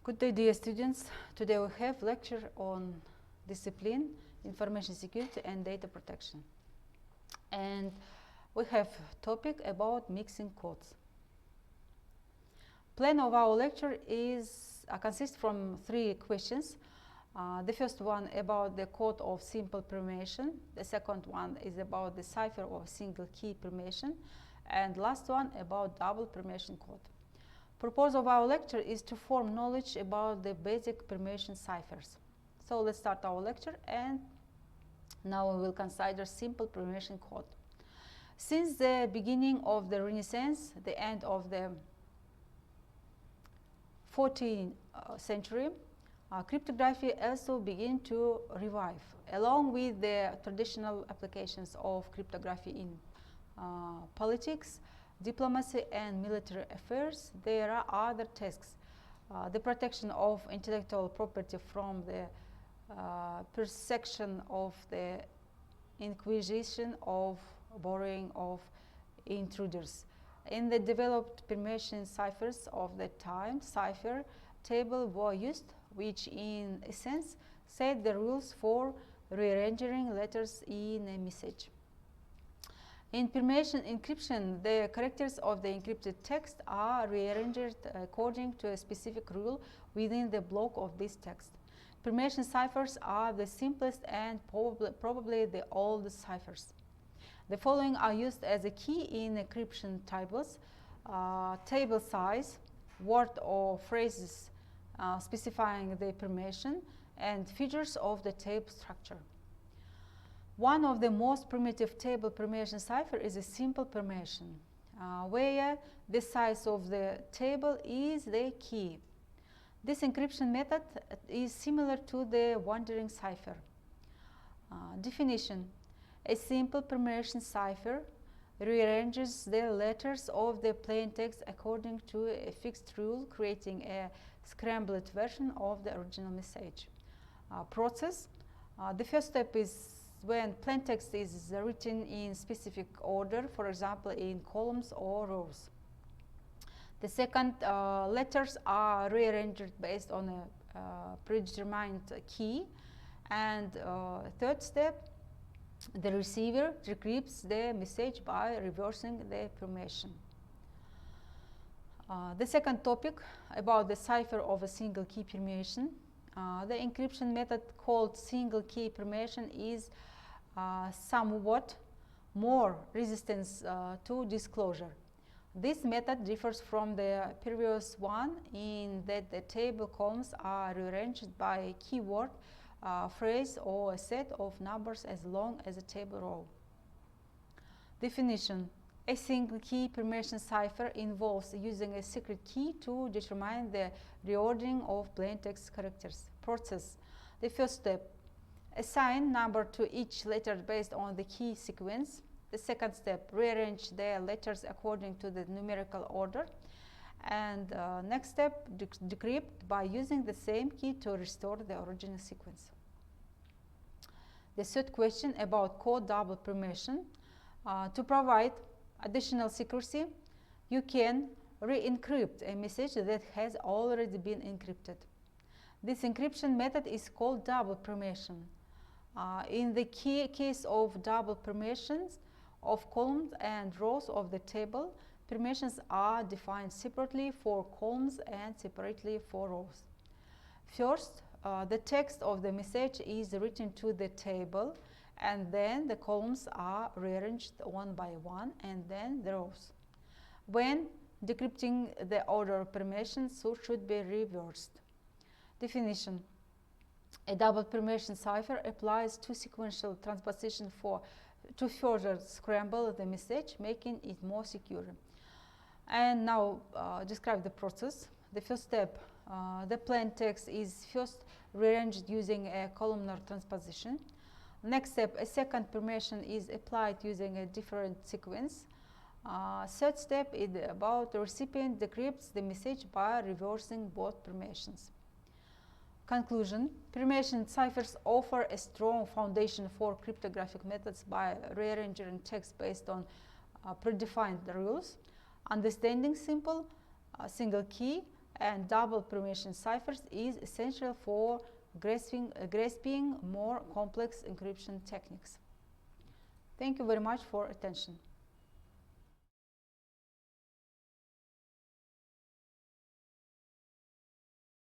Good day, dear students. Today we have lecture on discipline, information security and data protection. And we have topic about mixing codes. Plan of our lecture is consists from 3 questions. The first one about the code of simple permutation. The second one is about the cipher of single key permutation. And last one about double permutation code. Purpose of our lecture is to form knowledge about the basic permutation ciphers. So let's start our lecture, and now we will consider simple permutation code. Since the beginning of the Renaissance, the end of the 14th century, cryptography also began to revive, along with the traditional applications of cryptography in politics, diplomacy and military affairs. There are other tasks. The protection of intellectual property from the persecution of the inquisition of borrowing of intruders. In the developed permutation ciphers of the time, cipher tables were used, which in essence set the rules for rearranging letters in a message. In permutation encryption, the characters of the encrypted text are rearranged according to a specific rule within the block of this text. Permutation ciphers are the simplest and probably the oldest ciphers. The following are used as a key in encryption tables: table size, word or phrases specifying the permutation, and features of the table structure. One of the most primitive table permutation cipher is a simple permutation, where the size of the table is the key. This encryption method is similar to the wandering cipher. Definition: a simple permutation cipher rearranges the letters of the plain text according to a fixed rule, creating a scrambled version of the original message. Process: the first step is when plain text is written in specific order, for example, in columns or rows. The second, letters are rearranged based on a predetermined key. And third step, the receiver decrypts the message by reversing the permutation. The second topic about the cipher of a single key permutation. The encryption method called single key permutation is somewhat more resistant to disclosure. This method differs from the previous one in that the table columns are rearranged by a keyword, phrase, or a set of numbers as long as a table row. Definition: a single key permutation cipher involves using a secret key to determine the reordering of plain text characters. Process: the first step, assign number to each letter based on the key sequence. The second step, rearrange the letters according to the numerical order. And next step, decrypt by using the same key to restore the original sequence. The third question about code double permutation. To provide additional secrecy, you can re-encrypt a message that has already been encrypted. This encryption method is called double permutation. In the case of double permutations of columns and rows of the table, permutations are defined separately for columns and separately for rows. First, the text of the message is written to the table, and then the columns are rearranged one by one, and then the rows. When decrypting, the order of permutations should be reversed. Definition: a double permutation cipher applies two sequential transposition to further scramble the message, making it more secure. And now describe the process. The first step, the plain text is first rearranged using a columnar transposition. Next step, a second permutation is applied using a different sequence. Third step is about the recipient decrypts the message by reversing both permutations. Conclusion: permutation ciphers offer a strong foundation for cryptographic methods by rearranging text based on predefined rules. Understanding simple single key and double permission ciphers is essential for grasping more complex encryption techniques. Thank you very much for attention.